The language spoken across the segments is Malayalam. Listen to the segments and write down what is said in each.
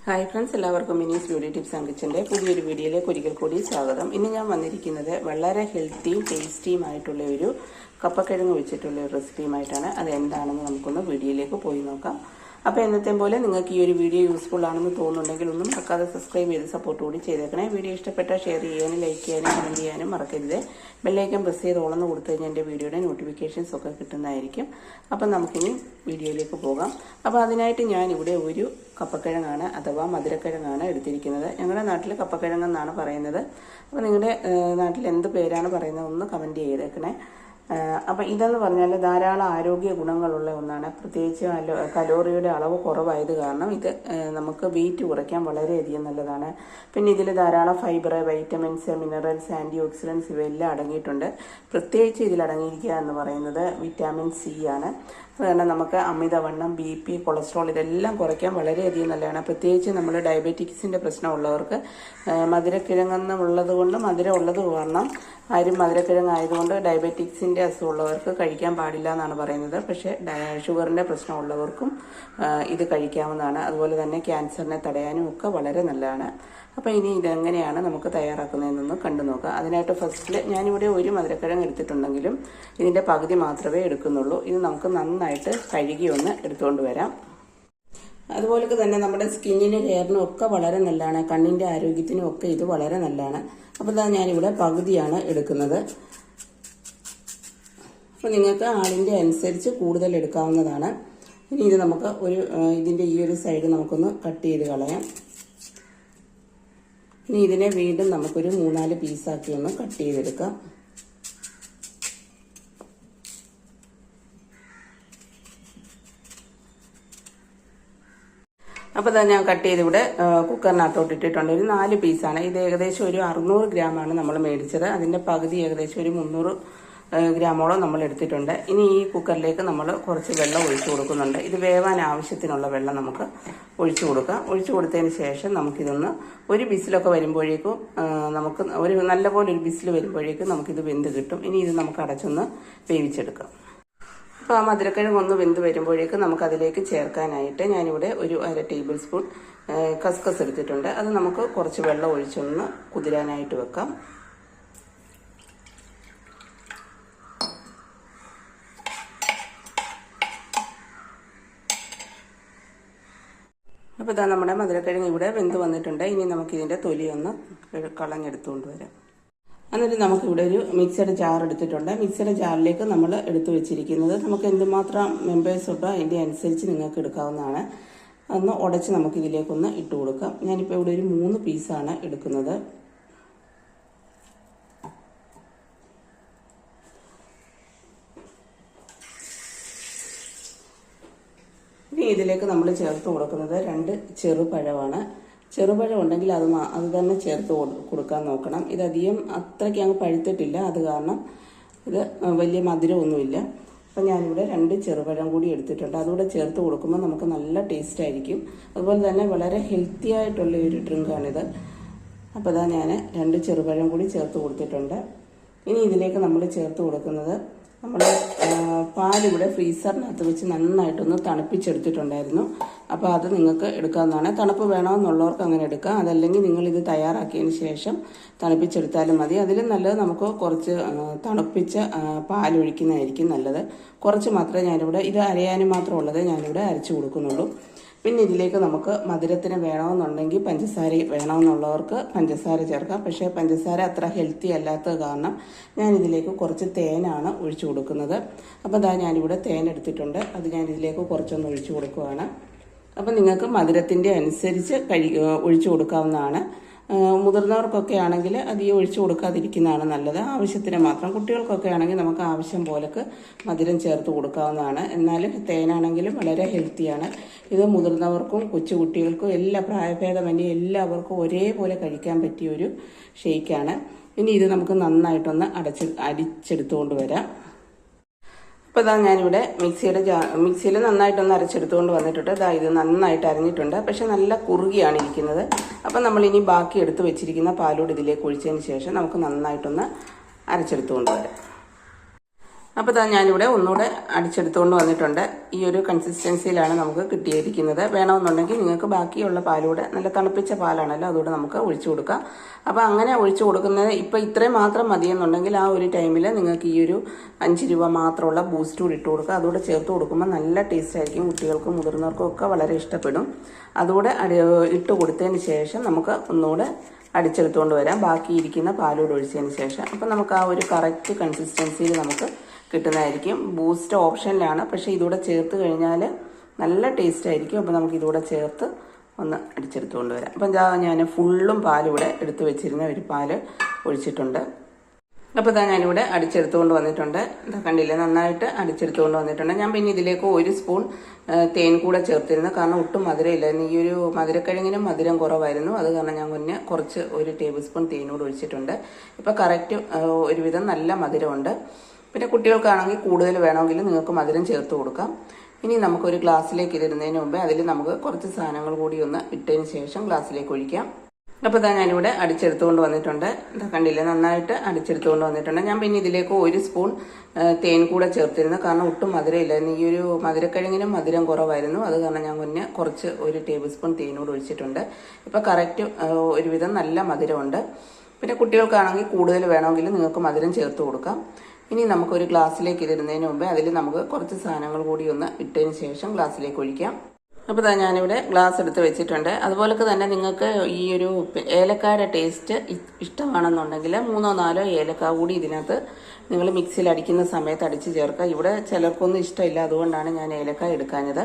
ഹായ് ഫ്രണ്ട്സ്, എല്ലാവർക്കും മിനീസ് ബ്യൂട്ടി ടിപ്സ് ആൻഡ് കിച്ചൻ്റെ പുതിയൊരു വീഡിയോയിലേക്ക് ഒരിക്കൽ കൂടി സ്വാഗതം. ഇന്ന് ഞാൻ വന്നിരിക്കുന്നത് വളരെ ഹെൽത്തിയും ടേസ്റ്റിയുമായിട്ടുള്ള ഒരു കപ്പക്കിഴങ്ങ് വെച്ചിട്ടുള്ള ഒരു റെസിപ്പിയുമായിട്ടാണ്. അത് എന്താണെന്ന് നമുക്കൊന്ന് വീഡിയോയിലേക്ക് പോയി നോക്കാം. അപ്പോൾ എന്നത്തെ പോലെ നിങ്ങൾക്ക് ഈ ഒരു വീഡിയോ യൂസ്ഫുൾ ആണെന്ന് തോന്നുന്നുണ്ടെങ്കിൽ ഒന്നും മറക്കാതെ സബ്സ്ക്രൈബ് ചെയ്ത് സപ്പോർട്ട് കൂടി ചെയ്തേക്കണേ. വീഡിയോ ഇഷ്ടപ്പെട്ടാൽ ഷെയർ ചെയ്യാനും ലൈക്ക് ചെയ്യാനും കമൻറ്റ് ചെയ്യാനും മറക്കരുത്. ബെല്ലൈക്കൻ പ്രസ് ചെയ്ത് ഓളെന്ന് കൊടുത്തു കഴിഞ്ഞാൽ എൻ്റെ വീഡിയോയുടെ നോട്ടിഫിക്കേഷൻസ് ഒക്കെ കിട്ടുന്നതായിരിക്കും. അപ്പം നമുക്കിനി വീഡിയോയിലേക്ക് പോകാം. അപ്പോൾ അതിനായിട്ട് ഞാനിവിടെ ഒരു കപ്പക്കിഴങ്ങാണ് അഥവാ മധുരക്കിഴങ്ങാണ് എടുത്തിരിക്കുന്നത്. ഞങ്ങളുടെ നാട്ടിൽ കപ്പക്കിഴങ്ങെന്നാണ് പറയുന്നത്. അപ്പോൾ നിങ്ങളുടെ നാട്ടിൽ എന്ത് പേരാണ് പറയുന്നത് ഒന്ന് കമൻറ്റ് ചെയ്തേക്കണേ. അപ്പം ഇതെന്ന് പറഞ്ഞാൽ ധാരാളം ആരോഗ്യ ഗുണങ്ങളുള്ള ഒന്നാണ്. പ്രത്യേകിച്ച് കലോറിയുടെ അളവ് കുറവായത് കാരണം ഇത് നമുക്ക് വെയിറ്റ് കുറയ്ക്കാൻ വളരെയധികം നല്ലതാണ്. പിന്നെ ഇതിൽ ധാരാളം fibre, vitamins, minerals, antioxidants ഇവയെല്ലാം അടങ്ങിയിട്ടുണ്ട്. പ്രത്യേകിച്ച് ഇതിൽ അടങ്ങിയിരിക്കുക എന്ന് പറയുന്നത് വിറ്റാമിൻ സി ആണ്. കാരണം നമുക്ക് അമിതവണ്ണം, BP, കൊളസ്ട്രോൾ ഇതെല്ലാം കുറയ്ക്കാൻ വളരെയധികം നല്ലതാണ്. പ്രത്യേകിച്ച് നമ്മൾ ഡയബറ്റിക്സിൻ്റെ പ്രശ്നമുള്ളവർക്ക് മധുരക്കിഴങ്ങെന്നുള്ളത് കൊണ്ട് മധുരം ഉള്ളത് കാരണം ആരും മധുരക്കിഴങ്ങായതുകൊണ്ട് ഡയബറ്റിക്സിൻ്റെ അസുഖമുള്ളവർക്ക് കഴിക്കാൻ പാടില്ല എന്നാണ് പറയുന്നത്. പക്ഷേ ഷുഗറിൻ്റെ പ്രശ്നമുള്ളവർക്കും ഇത് കഴിക്കാവുന്നതാണ്. അതുപോലെ തന്നെ ക്യാൻസറിനെ തടയാനും ഒക്കെ വളരെ നല്ലതാണ്. അപ്പോൾ ഇനി ഇതെങ്ങനെയാണ് നമുക്ക് തയ്യാറാക്കുന്നതെന്നൊന്ന് കണ്ടു നോക്കാം. അതിനായിട്ട് ഫസ്റ്റിൽ ഞാനിവിടെ ഒരു മധുരക്കിഴങ്ങ് എടുത്തിട്ടുണ്ടെങ്കിലും ഇതിൻ്റെ പകുതി മാത്രമേ എടുക്കുന്നുള്ളൂ. ഇത് നമുക്ക് നന്നായിട്ട് കഴുകി ഒന്ന് എടുത്തുകൊണ്ട് വരാം. അതുപോലെ തന്നെ നമ്മുടെ സ്കിന്നിന്, ഹെയറിനും ഒക്കെ വളരെ നല്ലതാണ്. കണ്ണിൻ്റെ ആരോഗ്യത്തിനും ഒക്കെ ഇത് വളരെ നല്ലതാണ്. അപ്പോൾ ഞാനിവിടെ പകുതിയാണ് എടുക്കുന്നത്. അപ്പോൾ നിങ്ങൾക്ക് ആളിൻ്റെ അനുസരിച്ച് കൂടുതൽ എടുക്കാവുന്നതാണ്. ഇനി ഇത് നമുക്ക് ഇതിൻ്റെ ഈ ഒരു സൈഡ് നമുക്കൊന്ന് കട്ട് ചെയ്ത് കളയാം. ഇനി ഇതിനെ വീണ്ടും നമുക്കൊരു 3-4 പീസാക്കി ഒന്ന് കട്ട് ചെയ്തെടുക്കാം. അപ്പോൾ ഞാൻ കട്ട് ചെയ്ത് ഇവിടെ കുക്കറിനകത്തോട്ട് ഇട്ടിട്ടുണ്ട്. ഒരു 4 പീസാണ്. ഇത് ഏകദേശം ഒരു 600 ഗ്രാമാണ് നമ്മൾ മേടിച്ചത്. അതിൻ്റെ പകുതി ഏകദേശം ഒരു 300 ഗ്രാമോളം നമ്മൾ എടുത്തിട്ടുണ്ട്. ഇനി ഈ കുക്കറിലേക്ക് നമ്മൾ കുറച്ച് വെള്ളം ഒഴിച്ചു കൊടുക്കുന്നുണ്ട്. ഇത് വേവാൻ ആവശ്യത്തിനുള്ള വെള്ളം നമുക്ക് ഒഴിച്ചു കൊടുക്കാം. ഒഴിച്ചു കൊടുത്തതിന് ശേഷം നമുക്കിതൊന്ന് ഒരു ബിസിലൊക്കെ വരുമ്പോഴേക്കും നമുക്ക് നല്ലപോലെ ഒരു ബിസിൽ വരുമ്പോഴേക്കും നമുക്കിത് വെന്ത് കിട്ടും. ഇനി ഇത് നമുക്ക് അടച്ചൊന്ന് വേവിച്ചെടുക്കാം. അപ്പോൾ ആ മധുരക്കിഴങ്ങ് ഒന്ന് വെന്ത് വരുമ്പോഴേക്കും നമുക്കതിലേക്ക് ചേർക്കാനായിട്ട് ഞാനിവിടെ ഒരു 1/2 ടേബിൾ സ്പൂൺ കസ്കസ് എടുത്തിട്ടുണ്ട്. അത് നമുക്ക് കുറച്ച് വെള്ളം ഒഴിച്ചൊന്ന് കുതിരാനായിട്ട് വെക്കാം. അപ്പോൾ നമ്മുടെ മധുരക്കിഴങ്ങ് ഇവിടെ വെന്ത് വന്നിട്ടുണ്ട്. ഇനി നമുക്കിതിൻ്റെ തൊലിയൊന്ന് കളഞ്ഞെടുത്തുകൊണ്ട് വരാം. എന്നിട്ട് നമുക്കിവിടെ ഒരു മിക്സഡ് ജാർ എടുത്തിട്ടുണ്ട്. മിക്സഡ് ജാറിലേക്ക് നമ്മൾ എടുത്തു വെച്ചിരിക്കുന്നത് നമുക്ക് എന്തുമാത്രം മെമ്പേഴ്സ് ഉണ്ടോ അതിൻ്റെ അനുസരിച്ച് നിങ്ങൾക്ക് എടുക്കാവുന്നതാണ്. അതൊന്ന് ഉടച്ച് നമുക്കിതിലേക്കൊന്ന് ഇട്ട് കൊടുക്കാം. ഞാനിപ്പോൾ ഇവിടെ ഒരു 3 പീസാണ് എടുക്കുന്നത്. ഇനി ഇതിലേക്ക് നമ്മൾ ചേർത്ത് കൊടുക്കുന്നത് 2 ചെറുപഴമാണ്. ചെറുപഴം ഉണ്ടെങ്കിൽ അത് തന്നെ ചേർത്ത് കൊടുക്കാൻ നോക്കണം. ഇതധികം അത്രയ്ക്ക് അങ്ങ് പഴുത്തിട്ടില്ല, അത് കാരണം ഇത് വലിയ മധുരമൊന്നുമില്ല. അപ്പം ഞാനിവിടെ 2 ചെറുപഴം കൂടി എടുത്തിട്ടുണ്ട്. അതുകൂടെ ചേർത്ത് കൊടുക്കുമ്പോൾ നമുക്ക് നല്ല ടേസ്റ്റ് ആയിരിക്കും. അതുപോലെ തന്നെ വളരെ ഹെൽത്തി ആയിട്ടുള്ള ഒരു ഡ്രിങ്കാണിത്. അപ്പോൾ ഞാൻ 2 ചെറുപഴം കൂടി ചേർത്ത് കൊടുത്തിട്ടുണ്ട്. ഇനി ഇതിലേക്ക് നമ്മൾ ചേർത്ത് കൊടുക്കുന്നത് നമ്മൾ പാലിവിടെ ഫ്രീസറിനകത്ത് വെച്ച് നന്നായിട്ടൊന്ന് തണുപ്പിച്ചെടുത്തിട്ടുണ്ടായിരുന്നു. അപ്പോൾ അത് നിങ്ങൾക്ക് എടുക്കാവുന്നതാണ്. തണുപ്പ് വേണമെന്നുള്ളവർക്ക് അങ്ങനെ എടുക്കാം. അതല്ലെങ്കിൽ നിങ്ങളിത് തയ്യാറാക്കിയതിന് ശേഷം തണുപ്പിച്ചെടുത്താലും മതി. അതിലും നല്ലത് നമുക്ക് കുറച്ച് തണുപ്പിച്ച പാലൊഴിക്കുന്നതായിരിക്കും നല്ലത്. കുറച്ച് മാത്രമേ ഞാനിവിടെ ഇത് അരയാനും മാത്രമുള്ളത് ഞാനിവിടെ അരച്ചു കൊടുക്കുന്നുള്ളൂ. പിന്നെ ഇതിലേക്ക് നമുക്ക് മധുരത്തിന് വേണമെന്നുണ്ടെങ്കിൽ പഞ്ചസാര വേണമെന്നുള്ളവർക്ക് പഞ്ചസാര ചേർക്കാം. പക്ഷേ പഞ്ചസാര അത്ര ഹെൽത്തി അല്ലാത്തത് കാരണം ഞാനിതിലേക്ക് കുറച്ച് തേനാണ് ഒഴിച്ചു കൊടുക്കുന്നത്. അപ്പോൾ ഞാനിവിടെ തേൻ എടുത്തിട്ടുണ്ട്. അത് ഞാനിതിലേക്ക് കുറച്ചൊന്ന് ഒഴിച്ചു കൊടുക്കുകയാണ്. അപ്പം നിങ്ങൾക്ക് മധുരത്തിൻ്റെ അനുസരിച്ച് ഒഴിച്ചു കൊടുക്കാവുന്നതാണ്. മുതിർന്നവർക്കൊക്കെ ആണെങ്കിൽ അധികം ഒഴിച്ചു കൊടുക്കാതിരിക്കുന്നതാണ് നല്ലത്. ആവശ്യത്തിന് മാത്രം. കുട്ടികൾക്കൊക്കെ ആണെങ്കിൽ നമുക്ക് ആവശ്യം പോലൊക്കെ മധുരം ചേർത്ത് കൊടുക്കാവുന്നതാണ്. എന്നാൽ തേനാണെങ്കിലും വളരെ ഹെൽത്തിയാണ്. ഇത് മുതിർന്നവർക്കും കൊച്ചുകുട്ടികൾക്കും എല്ലാ പ്രായഭേദമന്യേ എല്ലാവർക്കും ഒരേപോലെ കഴിക്കാൻ പറ്റിയൊരു ഷേക്കാണ്. ഇനി ഇത് നമുക്ക് നന്നായിട്ടൊന്ന് അടിച്ചെടുത്തുകൊണ്ട് വരാം. അപ്പോൾ ഞാനിവിടെ മിക്സിയിൽ നന്നായിട്ടൊന്ന് അരച്ചെടുത്തുകൊണ്ട് വന്നിട്ടുണ്ട്. ഇത് നന്നായിട്ട് അരഞ്ഞിട്ടുണ്ട്. പക്ഷെ നല്ല കുറുകിയാണ് ഇരിക്കുന്നത്. അപ്പം നമ്മളിനി ബാക്കി എടുത്ത് വെച്ചിരിക്കുന്ന പാലോട് ഇതിലേക്ക് ഒഴിച്ചതിന് ശേഷം നമുക്ക് നന്നായിട്ടൊന്ന് അരച്ചെടുത്തുകൊണ്ട് വരാം. അപ്പോൾ ഞാനിവിടെ ഒന്നുകൂടെ അടിച്ചെടുത്തുകൊണ്ട് വന്നിട്ടുണ്ട്. ഈ ഒരു കൺസിസ്റ്റൻസിയിലാണ് നമുക്ക് കിട്ടിയിരിക്കുന്നത്. വേണമെന്നുണ്ടെങ്കിൽ നിങ്ങൾക്ക് ബാക്കിയുള്ള പാലൂടെ, നല്ല തണുപ്പിച്ച പാലാണല്ലോ, അതുകൂടെ നമുക്ക് ഒഴിച്ചു കൊടുക്കാം. അപ്പോൾ അങ്ങനെ ഒഴിച്ചു കൊടുക്കുന്നത് ഇപ്പോൾ ഇത്രയും മാത്രം മതിയെന്നുണ്ടെങ്കിൽ ആ ഒരു ടൈമിൽ നിങ്ങൾക്ക് ഈ ഒരു 5 രൂപ മാത്രമുള്ള ബൂസ്റ്റ് കൂടി ഇട്ട് കൊടുക്കുക. അതുകൂടെ ചേർത്ത് കൊടുക്കുമ്പോൾ നല്ല ടേസ്റ്റ് ആയിരിക്കും. കുട്ടികൾക്കും മുതിർന്നവർക്കും ഒക്കെ വളരെ ഇഷ്ടപ്പെടും. അതുകൂടെ ഇട്ട് കൊടുത്തതിന് ശേഷം നമുക്ക് ഒന്നുകൂടെ അടിച്ചെടുത്തുകൊണ്ട് വരാം, ബാക്കി ഇരിക്കുന്ന പാലൂടെ ഒഴിച്ചതിന് ശേഷം. അപ്പം നമുക്ക് ആ ഒരു കറക്റ്റ് കൺസിസ്റ്റൻസിയിൽ നമുക്ക് കിട്ടുന്നതായിരിക്കും. ബൂസ്റ്റ് ഓപ്ഷനിലാണ്, പക്ഷേ ഇതുകൂടെ ചേർത്ത് കഴിഞ്ഞാൽ നല്ല ടേസ്റ്റ് ആയിരിക്കും. അപ്പോൾ നമുക്ക് ഇതുകൂടെ ചേർത്ത് ഒന്ന് അടിച്ചെടുത്തുകൊണ്ട് വരാം. അപ്പം ഞാൻ ഫുള്ളും പാലിവിടെ എടുത്ത് വെച്ചിരുന്ന ഒരു പാല് ഒഴിച്ചിട്ടുണ്ട്. അപ്പോൾ ഞാനിവിടെ അടിച്ചെടുത്തുകൊണ്ട് വന്നിട്ടുണ്ട്. കണ്ടില്ലേ, നന്നായിട്ട് അടിച്ചെടുത്തുകൊണ്ട് വന്നിട്ടുണ്ട്. ഞാൻ പിന്നെ ഇതിലേക്ക് 1 സ്പൂൺ തേൻ കൂടെ ചേർത്തിരുന്നു, കാരണം ഒട്ടും മധുരമില്ലായിരുന്നു. ഈ ഒരു മധുരക്കിഴങ്ങിനും മധുരം കുറവായിരുന്നു. അത് കാരണം ഞാൻ മുന്നേ കുറച്ച് 1 ടേബിൾ സ്പൂൺ തേനൂടെ ഒഴിച്ചിട്ടുണ്ട്. ഇപ്പോൾ കറക്റ്റ് ഒരുവിധം നല്ല മധുരമുണ്ട്. പിന്നെ കുട്ടികൾക്കാണെങ്കിൽ കൂടുതൽ വേണമെങ്കിൽ നിങ്ങൾക്ക് മധുരം ചേർത്ത് കൊടുക്കാം. ഇനി നമുക്കൊരു ഗ്ലാസ്സിലേക്ക് ഇതിടുന്നതിന് മുമ്പേ അതിൽ നമുക്ക് കുറച്ച് സാധനങ്ങൾ കൂടി ഒന്ന് ഇട്ടതിന് ശേഷം ഗ്ലാസ്സിലേക്ക് ഒഴിക്കാം. അപ്പോൾ ഞാനിവിടെ അടിച്ചെടുത്തുകൊണ്ട് വന്നിട്ടുണ്ട്. കണ്ടില്ലേ, നന്നായിട്ട് അടിച്ചെടുത്തുകൊണ്ട് വന്നിട്ടുണ്ട്. ഞാൻ പിന്നെ ഇതിലേക്ക് 1 സ്പൂൺ തേൻ കൂടെ ചേർത്തിരുന്നു, കാരണം ഒട്ടും മധുരമില്ലായിരുന്നു. ഈ ഒരു മധുരക്കിഴങ്ങിനും മധുരം കുറവായിരുന്നു. അത് കാരണം ഞാൻ മുന്നേ കുറച്ച് 1 ടേബിൾ സ്പൂൺ തേനൂടെ ഒഴിച്ചിട്ടുണ്ട്. ഇപ്പോൾ കറക്റ്റ് ഒരുവിധം നല്ല മധുരമുണ്ട്. പിന്നെ കുട്ടികൾക്കാണെങ്കിൽ കൂടുതൽ വേണമെങ്കിൽ നിങ്ങൾക്ക് മധുരം ചേർത്ത് കൊടുക്കാം. ഇനി നമുക്കൊരു ഗ്ലാസ്സിലേക്ക് ഇതിടുന്നതിന് മുമ്പേ അതിൽ നമുക്ക് കുറച്ച് സാധനങ്ങൾ കൂടി ഒന്ന് ഇട്ടതിന് ശേഷം ഗ്ലാസ്സിലേക്ക് ഒഴിക്കാം. അപ്പോൾ ഞാനിവിടെ ഗ്ലാസ് എടുത്ത് വെച്ചിട്ടുണ്ട്. അതുപോലെ തന്നെ നിങ്ങൾക്ക് ഈ ഒരു ഏലക്കായുടെ ടേസ്റ്റ് ഇഷ്ടമാണെന്നുണ്ടെങ്കിൽ 3-4 ഏലക്ക കൂടി ഇതിനകത്ത് നിങ്ങൾ മിക്സിയിൽ അടിക്കുന്ന സമയത്ത് അടിച്ച് ചേർക്കുക. ഇവിടെ ചിലർക്കൊന്നും ഇഷ്ടമില്ല, അതുകൊണ്ടാണ് ഞാൻ ഏലക്ക എടുക്കാഞ്ഞത്.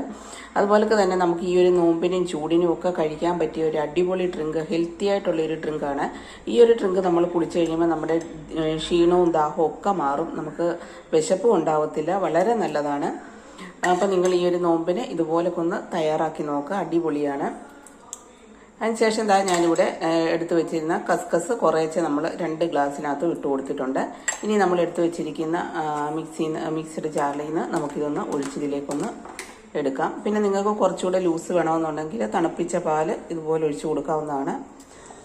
അതുപോലെ തന്നെ നമുക്ക് ഈ ഒരു നോമ്പിനും ചൂടിനും ഒക്കെ കഴിക്കാൻ പറ്റിയ ഒരു അടിപൊളി ഡ്രിങ്ക്, ഹെൽത്തി ആയിട്ടുള്ളൊരു ഡ്രിങ്കാണ്. ഈ ഒരു ഡ്രിങ്ക് നമ്മൾ കുടിച്ചു കഴിയുമ്പോൾ നമ്മുടെ ക്ഷീണവും ദാഹവും ഒക്കെ മാറും, നമുക്ക് വിശപ്പും ഉണ്ടാവത്തില്ല. വളരെ നല്ലതാണ്. അപ്പം നിങ്ങൾ ഈ ഒരു നോമ്പിന് ഇതുപോലൊക്കെ ഒന്ന് തയ്യാറാക്കി നോക്കുക, അടിപൊളിയാണ്. അതിനുശേഷം ഞാനിവിടെ എടുത്തു വെച്ചിരുന്ന കസ്കസ് കുറേശ്ശെ നമ്മൾ 2 ഗ്ലാസ്സിനകത്ത് ഇട്ട് കൊടുത്തിട്ടുണ്ട്. ഇനി നമ്മൾ എടുത്തു വെച്ചിരിക്കുന്ന മിക്സിയുടെ ജാറിൽ നിന്ന് നമുക്കിതൊന്ന് ഒഴിച്ചിതിലേക്കൊന്ന് എടുക്കാം. പിന്നെ നിങ്ങൾക്ക് കുറച്ചുകൂടെ ലൂസ് വേണമെന്നുണ്ടെങ്കിൽ തണുപ്പിച്ച പാല് ഇതുപോലെ ഒഴിച്ചു കൊടുക്കാവുന്നതാണ്.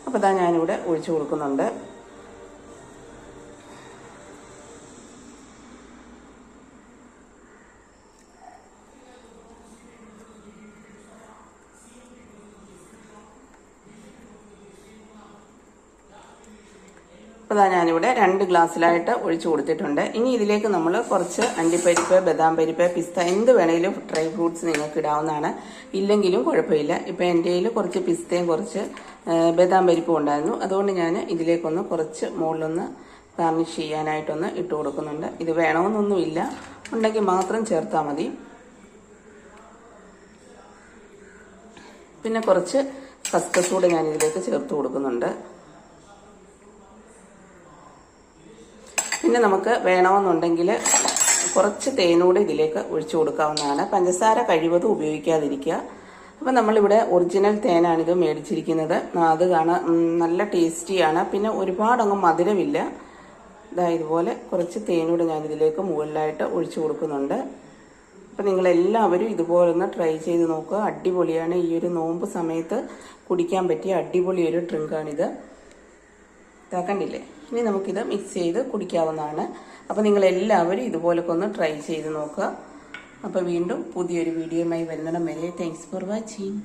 അപ്പോൾ ഞാനിവിടെ ഒഴിച്ചു കൊടുക്കുന്നുണ്ട്. അപ്പോൾ ഞാനിവിടെ 2 ഗ്ലാസ്സിലായിട്ട് ഒഴിച്ചു കൊടുത്തിട്ടുണ്ട്. ഇനി ഇതിലേക്ക് നമ്മൾ കുറച്ച് അണ്ടിപ്പരിപ്പ്, ബദാം പരിപ്പ്, പിസ്ത, എന്ത് വേണമെങ്കിലും ഡ്രൈ ഫ്രൂട്ട്സ് നിങ്ങൾക്ക് ഇടാവുന്നതാണ്. ഇല്ലെങ്കിലും കുഴപ്പമില്ല. ഇപ്പോൾ എൻ്റെ കയ്യിൽ കുറച്ച് പിസ്തയും കുറച്ച് ബദാം പരിപ്പും ഉണ്ടായിരുന്നു. അതുകൊണ്ട് ഞാൻ ഇതിലേക്കൊന്ന് കുറച്ച് മുകളിലൊന്ന് ഗാർണിഷ് ചെയ്യാനായിട്ടൊന്ന് ഇട്ട് കൊടുക്കുന്നുണ്ട്. ഇത് വേണമെന്നൊന്നുമില്ല, ഉണ്ടെങ്കിൽ മാത്രം ചേർത്താൽ മതി. പിന്നെ കുറച്ച് കസ്കസ് കൂടെ ഞാൻ ഇതിലേക്ക് ചേർത്ത് കൊടുക്കുന്നുണ്ട്. പിന്നെ നമുക്ക് വേണമെന്നുണ്ടെങ്കിൽ കുറച്ച് തേനൂടെ ഇതിലേക്ക് ഒഴിച്ചു കൊടുക്കാവുന്നതാണ്. പഞ്ചസാര കഴിവതും ഉപയോഗിക്കാതിരിക്കുക. അപ്പം നമ്മളിവിടെ ഒറിജിനൽ തേനാണിത് മേടിച്ചിരിക്കുന്നത്. അത് കാണാൻ നല്ല ടേസ്റ്റിയാണ്. പിന്നെ ഒരുപാടങ്ങ് മധുരമില്ല. ഇതുപോലെ കുറച്ച് തേനൂടെ ഞാനിതിലേക്ക് മുകളിലായിട്ട് ഒഴിച്ചു കൊടുക്കുന്നുണ്ട്. അപ്പം നിങ്ങളെല്ലാവരും ഇതുപോലെ ഒന്ന് ട്രൈ ചെയ്ത് നോക്കുക, അടിപൊളിയാണ്. ഈ ഒരു നോമ്പ് സമയത്ത് കുടിക്കാൻ പറ്റിയ അടിപൊളി ഒരു ഡ്രിങ്കാണിത്. കണ്ടില്ലേ, ഇനി നമുക്കിത് മിക്സ് ചെയ്ത് കുടിക്കാവുന്നതാണ്. അപ്പോൾ നിങ്ങളെല്ലാവരും ഇതുപോലൊക്കെ ഒന്ന് ട്രൈ ചെയ്ത് നോക്കുക. അപ്പോൾ വീണ്ടും പുതിയൊരു വീഡിയോയുമായി വരുന്നിടം വരെ താങ്ക്സ് ഫോർ വാച്ചിങ്.